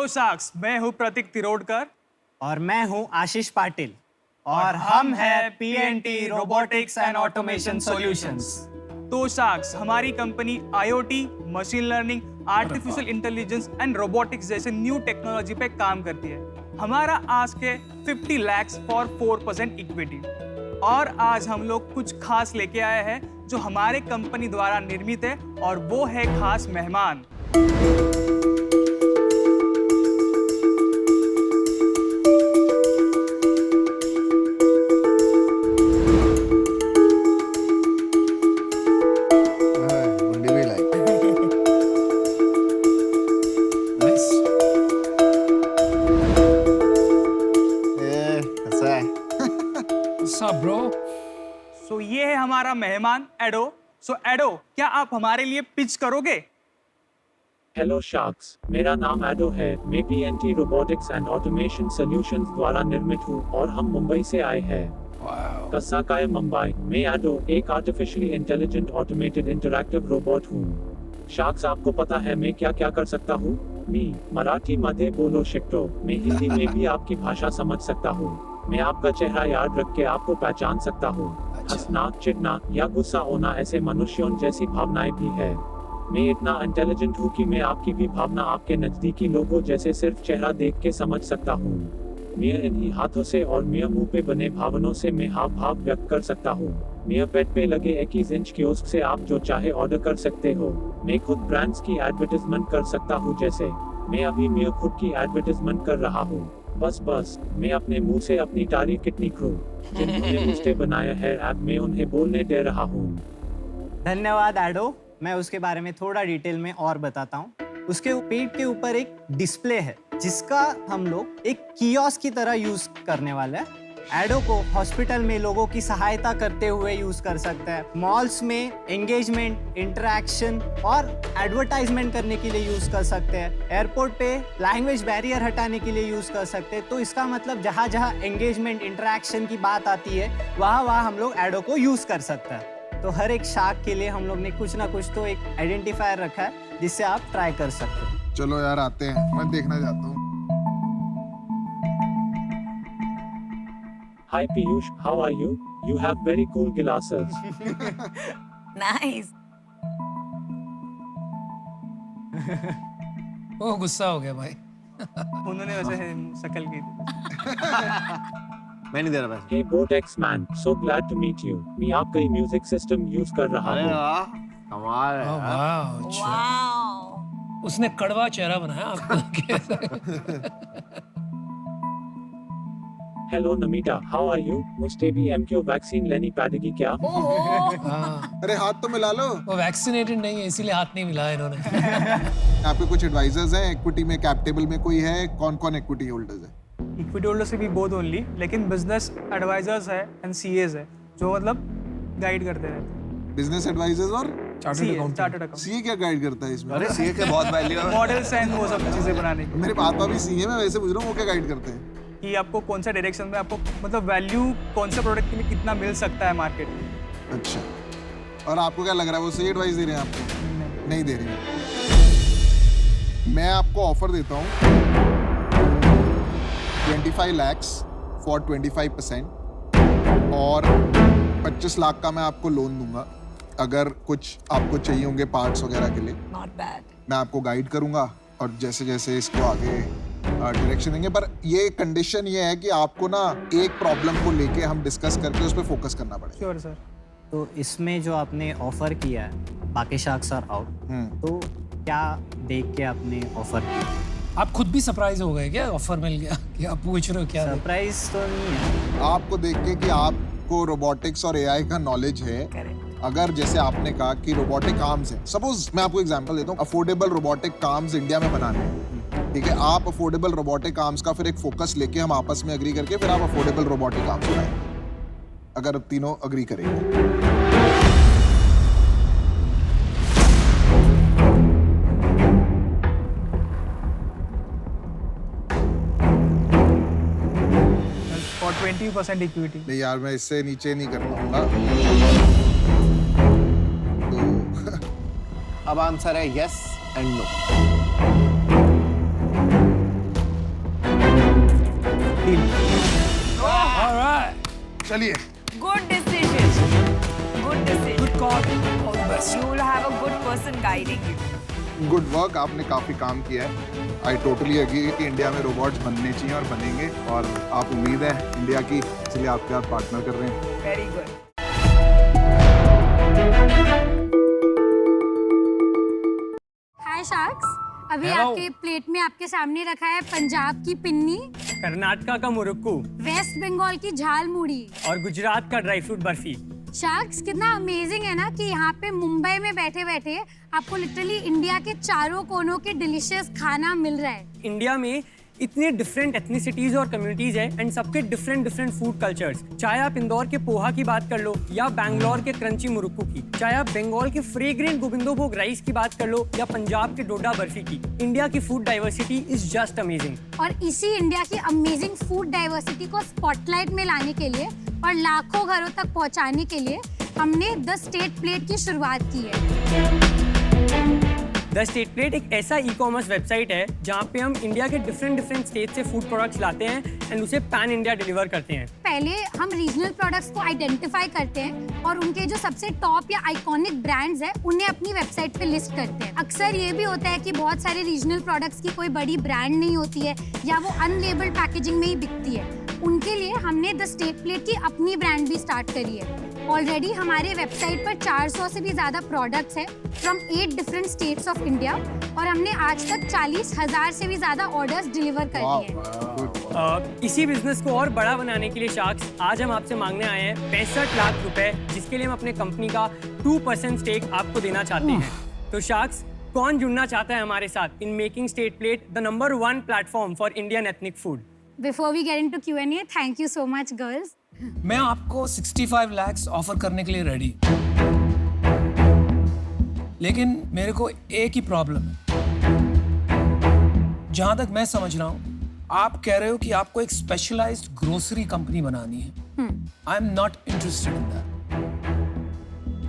Hello sharks, मैं हूँ प्रतीक तिरोडकर और मैं हूं आशीष पाटिल और हम हैं PNT robotics and automation solutions. तो शार्क्स, हमारी company IoT, machine learning, artificial intelligence and robotics जैसे न्यू टेक्नोलॉजी पे काम करती है। हमारा आस्क है 50 lakhs फॉर 4% इक्विटी। और आज हम लोग कुछ खास लेके आए हैं जो हमारे कंपनी द्वारा निर्मित है, और वो है खास मेहमान। सो ये है हमारा मेहमान एडो। सो एडो, क्या आप हमारे लिए पिच करोगे? हेलो शार्क्स, मेरा नाम एडो है। मैं PNT robotics and automation solutions द्वारा निर्मित हूँ और हम मुंबई से आए हैं। कसाकाय मुंबई। मैं एडो एक artificially intelligent automated interactive robot हूँ। शार्क्स, आपको पता है मैं क्या क्या कर सकता हूँ? मैं मराठी मध्ये बोलो शकतो। मैं हिंदी में भी आपकी भाषा समझ सकता हूँ। मैं आपका चेहरा याद रख के आपको पहचान सकता हूँ। हंसना, चिढ़ना या गुस्सा होना ऐसे मनुष्यों जैसी भावनाएं भी है। मैं इतना इंटेलिजेंट हूँ कि मैं आपकी भी भावना आपके नजदीकी लोगों जैसे सिर्फ चेहरा देख के समझ सकता हूँ। मैं इन्हीं हाथों से और मैं मुंह पे बने भावनों से मैं हाव भाव व्यक्त कर सकता हूँ। मैं पेट पे लगे 21 इंच कियोस्क से आप जो चाहे ऑर्डर कर सकते हो। मैं खुद ब्रांड्स की एडवर्टाइजमेंट कर सकता हूँ, जैसे मैं खुद की एडवर्टाइजमेंट कर रहा हूँ। बस मैं अपने मुंह से अपनी तारीफ कितनी करूं। जिन्होंने मुझे बनाया है ऐप, मैं उन्हें बोलने दे रहा हूँ। धन्यवाद एडो। मैं उसके बारे में थोड़ा डिटेल में और बताता हूँ। उसके पेट के ऊपर एक डिस्प्ले है जिसका हम लोग एक कियोस्क की तरह यूज करने वाले हैं। एडो को हॉस्पिटल में लोगों की सहायता करते हुए यूज कर सकते हैं, मॉल्स में एंगेजमेंट, इंटरैक्शन और एडवर्टाइजमेंट करने के लिए यूज कर सकते हैं, एयरपोर्ट पे लैंग्वेज बैरियर हटाने के लिए यूज कर सकते हैं। तो इसका मतलब जहाँ जहाँ एंगेजमेंट, इंटरैक्शन की बात आती है वहाँ हम लोग एडो को यूज कर सकते हैं। तो हर एक शार्क के लिए हम लोग ने कुछ ना कुछ तो एक आइडेंटिफायर रखा है जिससे आप ट्राई कर सकते हो। चलो यार, आते हैं, मैं देखना चाहता हूँ। Hi Piyush, how are you? You have very cool glasses. Nice. ओह, गुस्सा हो गया भाई। उन्होंने वैसे शक्ल की थी। मैं नहीं दे रहा पैसे। Hey Botex man, so glad to meet you. मैं आपका ही म्यूजिक सिस्टम यूज कर रहा अरे हूँ। वाह, कमाल है ओह, यार। वाह, अच्छा। Wow. उसने कड़वा चेहरा बनाया आपको। Hello Namita, how are you? मुझे भी MQ वैक्सीन लेनी पड़ेगी क्या? Oh. हाँ, अरे हाथ तो मिला लो। वो वैक्सीनेटेड नहीं है इसीलिए हाथ नहीं मिलाया इन्होंने। आपके कुछ एडवाइजर्स हैं इक्विटी में, कैप टेबल में कोई है? कौन कौन इक्विटी होल्डर्स है? इक्विटी होल्डर से भी बहुत ओनली, लेकिन बिजनेस एडवाइजर्स है एंड सीएस है जो मतलब गाइड करते रहते हैं। बिजनेस एडवाइजर्स और चार्टर्ड अकाउंट, सीए क्या गाइड करता है इसमें? अरे सीए के बहुत वैल्यू है। मॉडल्स एंड वो सब चीजें बनाने की, मेरे पापा भी सीए, मैं वैसे पूछ रहा हूँ वो क्या गाइड करते हैं? कि आपको कौन सा डायरेक्शन में आपको मतलब वैल्यू कौन से प्रोडक्ट के लिए कितना मिल सकता है मार्केट में। अच्छा, और आपको क्या लग रहा है वो सही एडवाइस दे रहे हैं आपको? नहीं दे रहे हैं। मैं आपको ऑफर देता हूँ 25 lakhs फॉर 25% और 25 लाख का मैं आपको लोन दूंगा अगर कुछ आपको चाहिए होंगे पार्ट्स वगैरह के लिए। Not bad. मैं आपको गाइड करूंगा और जैसे जैसे इसको आगे डायरेक्शन देंगे, पर ये कंडीशन ये है कि आपको ना एक प्रॉब्लम को लेके हम डिस्कस करके उस पर फोकस करना पड़ेगा। Sure sir. तो इसमें जो आपने ऑफर किया है बाकी शार्क्स आर आउट, तो क्या देख के आपने ऑफर किया? आप खुद भी सरप्राइज हो गए क्या ऑफर मिल गया कि आप पूछ रहे हो क्या? सरप्राइज तो नहीं है। आपको देख के कि आपको रोबोटिक्स और एआई का नॉलेज है। Correct. अगर जैसे आपने कहा कि रोबोटिक आर्म्स है, सपोज मैं आपको एग्जांपल देता हूँ, अफोर्डेबल रोबोटिक आर्म्स इंडिया में बनाने हैं, ठीक है? आप अफोर्डेबल रोबोटिक आर्म्स का फिर एक फोकस लेके हम आपस में अग्री करके फिर आप अफोर्डेबल रोबोटिक आर्म्स बनाएंगे, अगर तीनों अग्री करेंगे। For 20% equity. नहीं यार, मैं इससे नीचे नहीं कर पाऊंगा। तो अब आंसर है yes and no. Deal. Alright, चलिए Good decision. Good decision. Good call, all the best. You will have a good person guiding you. Good work, आपने काफी काम किया है। आई टोटली एग्री कि इंडिया में रोबोट्स बनने चाहिए और बनेंगे, और आप उम्मीद है इंडिया की, इसलिए आपके साथ पार्टनर कर रहे हैं। Very good. हाय शार्क्स, अभी Hello. आपके प्लेट में आपके सामने रखा है पंजाब की पिन्नी, कर्नाटका का मुरुक्कू वेस्ट बंगाल की झाल मुड़ी। और गुजरात का ड्राई फ्रूट बर्फी। शार्क्स, कितना अमेजिंग है ना कि यहाँ पे मुंबई में बैठे बैठे आपको लिटरली इंडिया के चारों कोनों के डिलीशियस खाना मिल रहा है। इंडिया में इतने डिफरेंट एथनिसिटीज और कम्युनिटीज हैं एंड सबके डिफरेंट फूड कल्चर्स। चाहे आप इंदौर के पोहा की बात कर लो या बैंगलोर के क्रंची मुरुक्कू की, चाहे आप बंगाल के फ्रेग्रेंट गोविंदो भोग राइस की बात कर लो या पंजाब के डोडा बर्फी की, इंडिया की food diversity is just amazing. और इसी इंडिया की अमेजिंग फूड डाइवर्सिटी को स्पॉटलाइट में लाने के लिए और लाखों घरों तक पहुंचाने के लिए हमने द स्टेट प्लेट की शुरुआत की है। द स्टेट प्लेट एक ऐसा ई कॉमर्स वेबसाइट है जहाँ पे हम इंडिया के डिफरेंट स्टेट से फूड प्रोडक्ट्स लाते हैं एंड उसे पैन इंडिया डिलीवर करते हैं। पहले हम रीजनल प्रोडक्ट्स को आइडेंटिफाई करते हैं और उनके जो सबसे टॉप या आइकॉनिक ब्रांड्स हैं उन्हें अपनी वेबसाइट पे लिस्ट करते हैं। अक्सर ये भी होता है कि बहुत सारे रीजनल प्रोडक्ट्स की कोई बड़ी ब्रांड नहीं होती है या वो अनलेबल्ड पैकेजिंग में ही बिकती है। उनके लिए हमने द स्टेट प्लेट की अपनी ब्रांड भी स्टार्ट करी है। ऑलरेडी हमारे वेबसाइट पर 400 से भी ज़्यादा प्रोडक्ट्स हैं from 8 different states of India और हमने आज तक 40,000 से भी ज़्यादा ऑर्डर्स डिलीवर कर दिए हैं। इसी बिजनेस को और बड़ा बनाने के लिए शार्क्स आज हम आपसे मांगने आए हैं 65 लाख रुपए, जिसके लिए हम अपने कंपनी का 2% स्टेक आपको देना चाहते हैं। तो शार्क्स, कौन जुड़ना चाहता है हमारे साथ in making state plate the number 1 platform for Indian ethnic food? Before we get into Q&A, thank you so much, girls. मैं आपको 65 lakhs ऑफर करने के लिए रेडी, लेकिन मेरे को एक ही प्रॉब्लम है। जहां तक मैं समझ रहा हूं, आप कह रहे हो कि आपको एक स्पेशलाइज्ड ग्रोसरी कंपनी बनानी है। आई am not interested in that.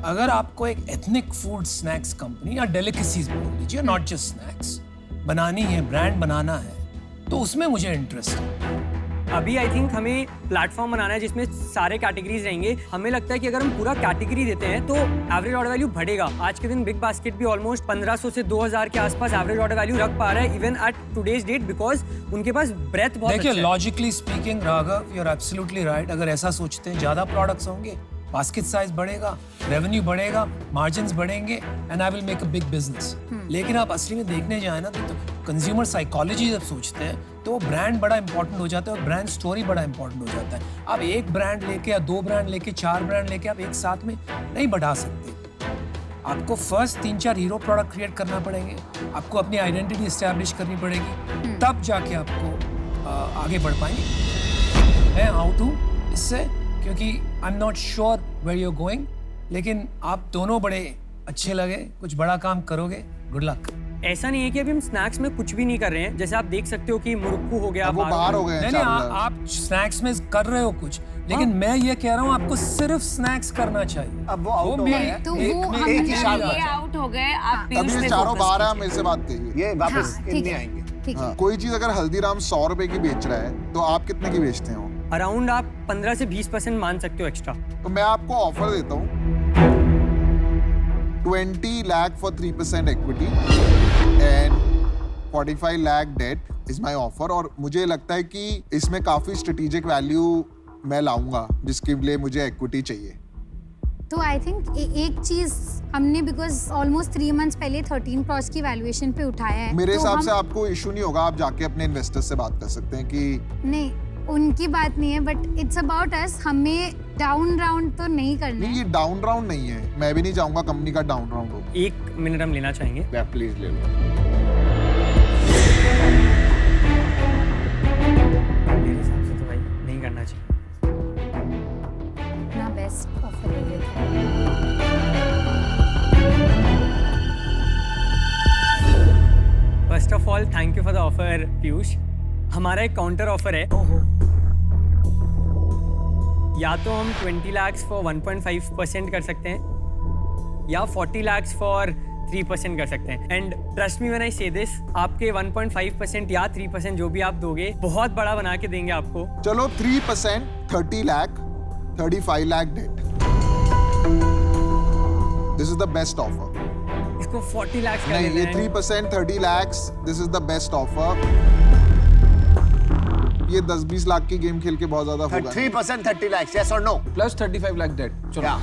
अगर आपको एक एथनिक फूड स्नैक्स कंपनी या डेलिकेसीज बोल लीजिए, नॉट जस्ट स्नैक्स, बनानी है, ब्रांड बनाना है, तो उसमें मुझे इंटरेस्ट है। अभी आई थिंक हमें प्लेटफॉर्म बनाना है जिसमें सारे कैटेगरीज रहेंगे। हमें लगता है कि अगर हम पूरा कैटेगरी देते हैं तो एवरेज ऑर्डर वैल्यू बढ़ेगा। आज के दिन बिग बास्केट भी ऑलमोस्ट 1500 से 2000 के आसपास एवरेज ऑर्डर वैल्यू रख पा रहा है even at today's date, because उनके पास ब्रेथ बहुत देखिए, अच्छा है। Logically speaking Raghav, you are absolutely right. अगर ऐसा सोचते हैं, ज्यादा प्रोडक्ट्स होंगे, बास्केट साइज बढ़ेगा, रेवेन्यू बढ़ेगा, मार्जिन्स बढ़ेंगे and I will make a big business. लेकिन आप असली में देखने जाए ना तो कंज्यूमर साइकोलॉजी जब सोचते हैं तो वो ब्रांड बड़ा इंपॉर्टेंट हो जाता है और ब्रांड स्टोरी बड़ा इंपॉर्टेंट हो जाता है। आप एक ब्रांड लेके या 2 ब्रांड लेके 4 ब्रांड लेके आप एक साथ में नहीं बढ़ा सकते। आपको फर्स्ट 3-4 हीरो प्रोडक्ट क्रिएट करना पड़ेंगे, आपको अपनी आइडेंटिटी एस्टैब्लिश करनी पड़ेगी, तब जाके आपको आगे बढ़ पाएंगे। मैं आउट हूँ इससे क्योंकि I am not sure where you are going, लेकिन आप दोनों बड़े अच्छे लगे, कुछ बड़ा काम करोगे, गुड लक। ऐसा नहीं है कि अभी हम स्नैक्स में कुछ भी नहीं कर रहे हैं। जैसे आप देख सकते हो कि मुरुक्कू हो गया, अब वो बाहर हो गए हैं नहीं, चारों आप स्नैक्स में कर रहे हो कुछ, लेकिन मैं ये कह रहा हूँ आपको सिर्फ स्नैक्स करना चाहिए। अब वो आउट हो गए हैं। तो एक वो में हम एक ही साल ये आउट हो गए, आप अभी पीयूष ये पे चारों focus बाहर है, कीजिए। मेरे से बात करिए। ये वापस हाँ, ठीक इनमें है। आएंगे। ठीक है। हाँ, कोई चीज अगर हल्दीराम 100 रुपए की बेच रहा है तो आप कितने की बेचते हो? अराउंड आप 15 से 20% मान सकते हो एक्स्ट्रा। तो मैं आपको ऑफर देता हूँ 20 lakh for 3% equity and 45 lakh debt is my offer। और मुझे लगता है कि इसमें काफी स्ट्रेटेजिक वैल्यू मैं लाऊंगा जिसके लिए मुझे इक्विटी चाहिए। तो आई थिंक एक चीज हमने बिकॉज ऑलमोस्ट 3 मंथ्स पहले 13 क्रॉस की वैल्यूएशन पे उठाया है। मेरे तो हिसाब हम- से आपको इशू नहीं होगा, आप जाके अपने इन्वेस्टर्स से बात कर सकते हैं कि नहीं, उनकी बात नहीं है, बट इट्स अबाउट अस। हमें डाउन राउंड तो नहीं करना नहीं, है। ये डाउन राउंड नहीं है। मैं भी नहीं चाहूंगा कंपनी का डाउन राउंड हो। 1 मिनट हम लेना चाहेंगे। प्लीज ले लो। मेरे हिसाब से तो भाई नहीं करना चाहिए। अपना बेस्ट ऑफर ले लेते हैं। First of all thank you for the offer Piyush. हमारा एक काउंटर ऑफर है। या तो हम 20 lakhs फॉर 1.5% कर सकते हैं या 40 lakhs फॉर 3% कर सकते हैं। And trust me when I से दिस, आपके 1.5% या 3% जो भी आप दोगे बहुत बड़ा बना के देंगे आपको। चलो 3%, 30 lakh, 35 lakh debt. This is the best offer. इसको 40 लाख का नहीं, लेना ये है। 3%, 30 lakhs. This is the best offer. ये 10-20 लाख की गेम खेल के बहुत ज्यादा होगा। 3%, 30 lakhs, yes or no? Plus 35 lakh debt. चलो Yeah.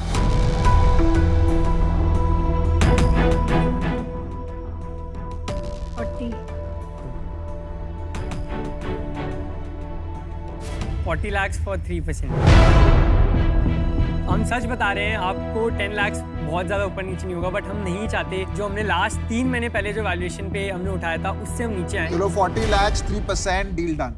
40 lakhs for 3%। हम सच बता रहे हैं, आपको 10 lakhs बहुत ज़्यादा ऊपर नीचे नहीं होगा, बट हम नहीं चाहते जो हमने लास्ट 3 महीने पहले जो वैल्यूएशन पे हमने उठाया था उससे हम नीचे आए। चलो 40 lakhs, 3%, deal done.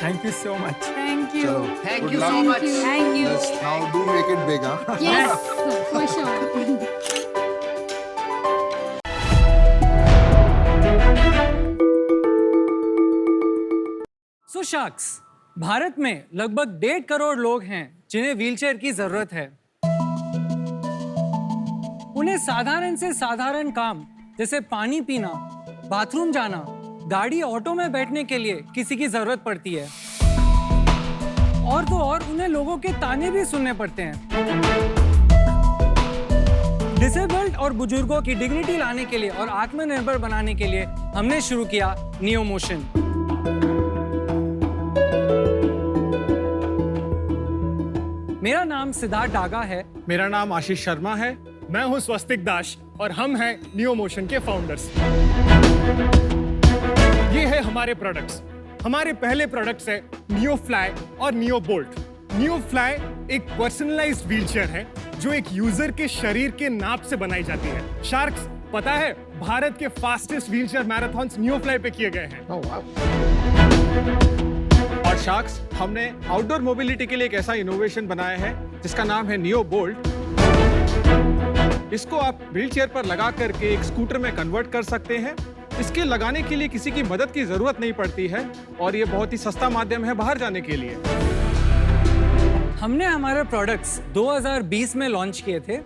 Thank you so much. Thank you. Thank Good you so luck. much. Thank you. Let's now do make it big, huh? Yes, for sure. So sharks, Bharat में लगभग 1.5 करोड़ लोग हैं जिन्हें व्हीलचेयर की जरूरत है। उन्हें साधारण से साधारण काम जैसे पानी पीना, बाथरूम जाना, गाड़ी ऑटो में बैठने के लिए किसी की जरूरत पड़ती है। और तो और उन्हें लोगों के ताने भी सुनने पड़ते हैं। डिसेबल्ड और बुजुर्गों की डिग्निटी लाने के लिए और आत्मनिर्भर बनाने के लिए हमने शुरू किया नियो मोशन। मेरा नाम सिद्धार्थ डागा है। मेरा नाम आशीष शर्मा है। मैं हूं स्वस्तिक दास और हम हैं नियो मोशन के फाउंडर्स। ये है हमारे प्रोडक्ट्स। हमारे पहले प्रोडक्ट्स है नियो फ्लाई और नियो बोल्ट। नियो फ्लाई एक पर्सनलाइज्ड व्हीलचेयर है जो एक यूजर के शरीर के नाप से बनाई जाती है। शार्क्स, पता है भारत के fastest wheelchair marathons neo fly पे किए गए हैं। और शार्क्स, हमने आउटडोर मोबिलिटी के लिए एक ऐसा इनोवेशन बनाया है जिसका नाम है नियो बोल्ट। इसको आप व्हीलचेयर पर लगा करके एक स्कूटर में कन्वर्ट कर सकते हैं। इसके लगाने के लिए किसी की मदद की जरूरत नहीं पड़ती है और ये बहुत ही सस्ता माध्यम है बाहर जाने के लिए। हमने हमारे प्रोडक्ट्स 2020 में लॉन्च किए थे।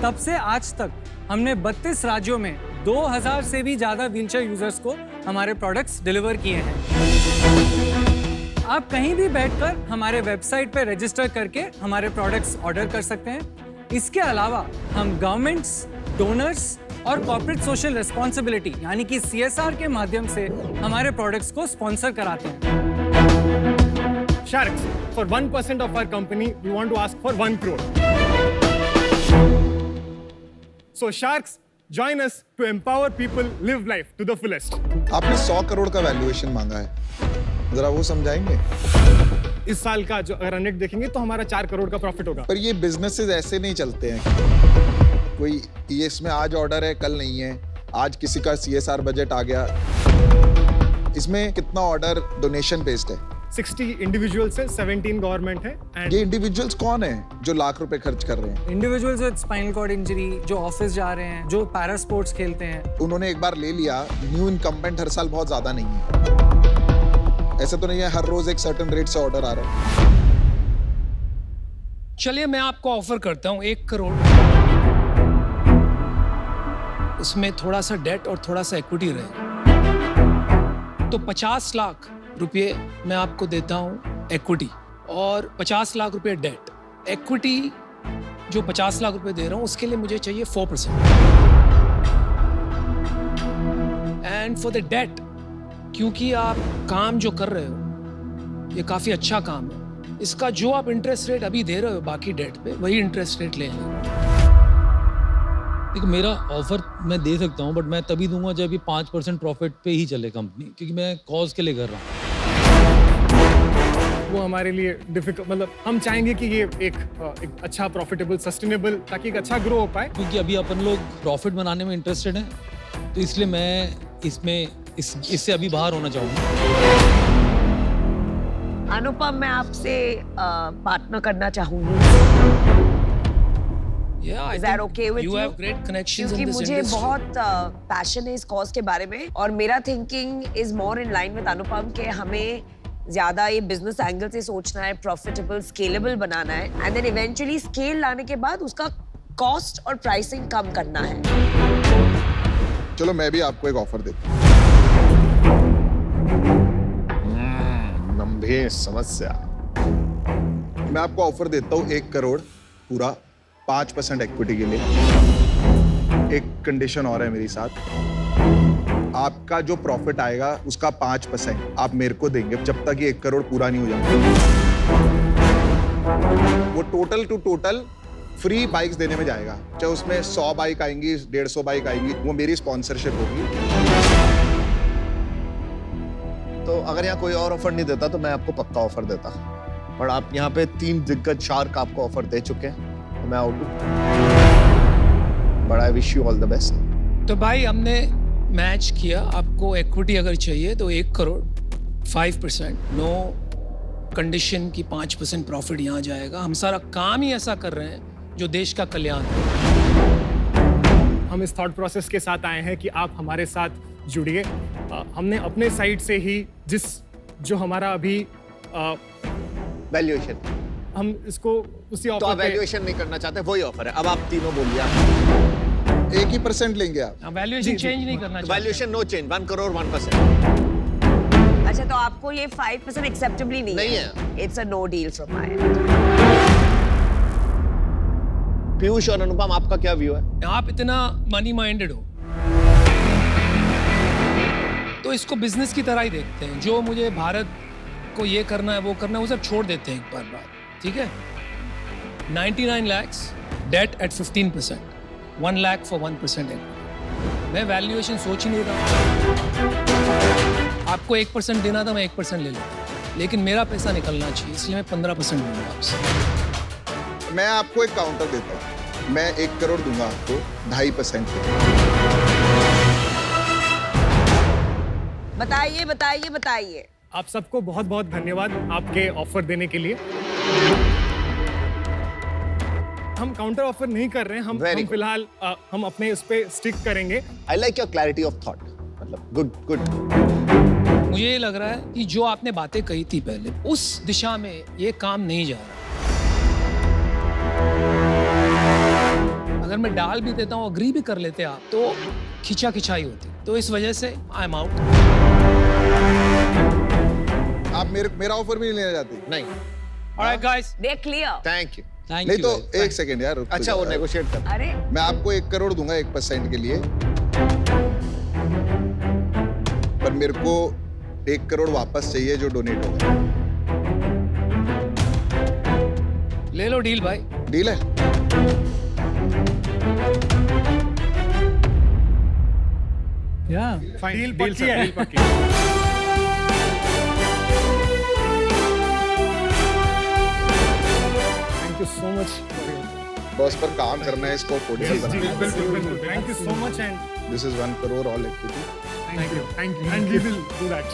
तब से आज तक हमने 32 राज्यों में 2000 से भी ज्यादा व्हीलचेयर यूजर्स को हमारे प्रोडक्ट्स डिलीवर किए हैं। आप कहीं भी बैठकर हमारे वेबसाइट पे रजिस्टर करके हमारे प्रोडक्ट्स ऑर्डर कर सकते हैं। इसके अलावा हम गवर्नमेंट्स, डोनर्स और कॉर्पोरेट सोशल रिस्पॉन्सिबिलिटी यानी कि CSR के माध्यम से हमारे प्रोडक्ट्स को स्पॉन्सर कराते हैं। Sharks, for 1% of our company, we want to ask for 1 crore. So Sharks, join us to empower people live life to the fullest. आपने 100 करोड़ का वैल्यूएशन मांगा है, जरा वो समझाएंगे? इस साल का जो रन रेट देखेंगे तो हमारा 4 करोड़ का प्रॉफिट होगा। पर ये बिजनेसेस ऐसे नहीं चलते हैं। कोई ये इसमें आज ऑर्डर है कल नहीं है, आज किसी का CSR बजट आ गया। इसमें कितना ऑर्डर डोनेशन बेस्ड है? 60 इंडिविजुअल्स है, 17 गवर्नमेंट है। ये इंडिविजुअल्स कौन है जो लाख रुपए खर्च कर रहे हैं? Individuals with spinal cord injury, जो ऑफिस जा रहे हैं, जो पैरा स्पोर्ट्स खेलते हैं। उन्होंने एक बार ले लिया, न्यू इनकम्बेंट हर साल बहुत ज्यादा नहीं है। ऐसा तो नहीं है हर रोज एक सर्टेन रेट से ऑर्डर आ रहा है। चलिए मैं आपको ऑफर करता हूँ 1 करोड़, उसमें थोड़ा सा डेट और थोड़ा सा इक्विटी रहे, तो 50 लाख रुपए मैं आपको देता हूँ इक्विटी और 50 लाख रुपए डेट। इक्विटी जो 50 लाख रुपए दे रहा हूँ उसके लिए मुझे चाहिए 4%। एंड फॉर द डेट, क्योंकि आप काम जो कर रहे हो ये काफ़ी अच्छा काम है, इसका जो आप इंटरेस्ट रेट अभी दे रहे हो बाकी डेट पे वही इंटरेस्ट रेट ले लें। देखो मेरा ऑफर मैं दे सकता हूँ, बट मैं तभी दूंगा जब ये 5% प्रॉफिट पे ही चले कंपनी, क्योंकि मैं कॉज के लिए कर रहा हूँ। वो हमारे लिए डिफिकल्ट, मतलब हम चाहेंगे कि ये एक अच्छा प्रॉफिटेबल, सस्टेनेबल, ताकि एक अच्छा ग्रो हो पाए। क्योंकि अभी अपन लोग प्रॉफिट बनाने में इंटरेस्टेड हैं, तो इसलिए मैं इससे अभी बाहर होना चाहूँगा। अनुपम, मैं आपसे पार्टनर करना चाहूंगी। Is that okay with you? You have great connections in this मुझे industry. बहुत पैशन है इस कॉज के बारे में और मेरा thinking is more in line with Anupam कि हमें ज्यादा ये बिजनेस एंगल से सोचना है, प्रॉफिटेबल स्केलेबल बनाना है, एंड देन इवेंचुअली स्केल लाने के बाद उसका कॉस्ट और प्राइसिंग कम करना है। चलो मैं भी आपको एक ऑफर देता हूँ। गंभीर समस्या। मैं आपको ऑफर देता हूँ 1 करोड़ पूरा 5% इक्विटी के लिए। एक कंडीशन और है मेरी साथ, आपका जो प्रॉफिट आएगा उसका 5% आप मेरे को देंगे जब तक ये 1 करोड़ पूरा नहीं हो जाता। वो total two total free bikes देने में जाएगा, चाहे उसमें 100 बाइक आएंगी, 150 बाइक आएंगी, वो मेरी स्पॉन्सरशिप होगी। तो अगर यहाँ कोई और ऑफर नहीं देता तो मैं आपको पक्का ऑफर देता, पर आप यहाँ पे 3 दिग्गज शार्क आपको ऑफर दे चुके हैं, तो मैं आउट हूँ। But I wish you all the best. तो भाई हमने मैच किया, आपको इक्विटी अगर चाहिए तो 1 करोड़ 5%, नो कंडीशन की 5% प्रॉफिट यहाँ जाएगा। हम सारा काम ही ऐसा कर रहे हैं जो देश का कल्याण है। हम इस थॉट प्रोसेस के साथ आए हैं कि आप हमारे साथ जुड़िए। हमने अपने साइड से ही जो हमारा अभी वैल्यूएशन, हम इसको उसी तो आप ऑफर पे वैल्यूएशन नहीं करना चाहते, वही ऑफर है। अब आप तीनों बोलिए। 1% लेंगे आप। वैल्यूएशन चेंज नहीं करना चाहिए। Valuation no change, 1 crore 1%। अच्छा, तो आपको ये 5% एक्सेप्टेबली नहीं है? It's a no deal from my end. Piyush और अनुपम, आपका क्या व्यू है? आप इतना मनी माइंडेड हो तो इसको बिजनेस की तरह ही देखते हैं। जो मुझे भारत को ये करना है वो करना है, वो सब छोड़ देते हैं एक बार बाद, ठीक है? 99 lakhs debt at 15%, 1 lakh for 1% equity। मैं वैल्यूएशन सोच ही नहीं रहा। आपको 1% देना था, मैं 1% ले लेता, लेकिन मेरा पैसा निकलना चाहिए, इसलिए मैं 15% लूंगा आपसे। मैं आपको एक काउंटर देता हूँ, मैं 1 करोड़ दूंगा आपको 2.5%। बताइए बताइए बताइए। आप सबको बहुत बहुत धन्यवाद आपके ऑफर देने के लिए। हम काउंटर ऑफर नहीं कर रहे हैं, हम फिलहाल हम अपने इस पे स्टिक करेंगे। I like your clarity of thought, मतलब गुड गुड। मुझे ये लग रहा है कि जो आपने बातें कही थी पहले, उस दिशा में ये काम नहीं जा रहा। अगर मैं डाल भी देता हूँ, अग्री भी कर लेते आप, तो खिंचा खिंचाई होती। तो इस वजह से आई एम आउट। आप मेरा ऑफर भी नहीं लेना चाहते? नहीं। Alright guys, they clear. Thank you. नहीं तो 1 सेकंड यार, रुक अच्छा, वो नेगोशिएट कर। अरे मैं आपको 1 करोड़ दूंगा 1% के लिए, पर मेरे को 1 करोड़ वापस चाहिए जो डोनेट होगा। ले लो डील भाई। डील है? फाइन, डील पक्की है। Thank you so much. बस पर काम करना है, इसको अफोर्डेबल बनाना है। बिल्कुल। Thank you so much and this is 1 crore all equity. Thank you and we will do that.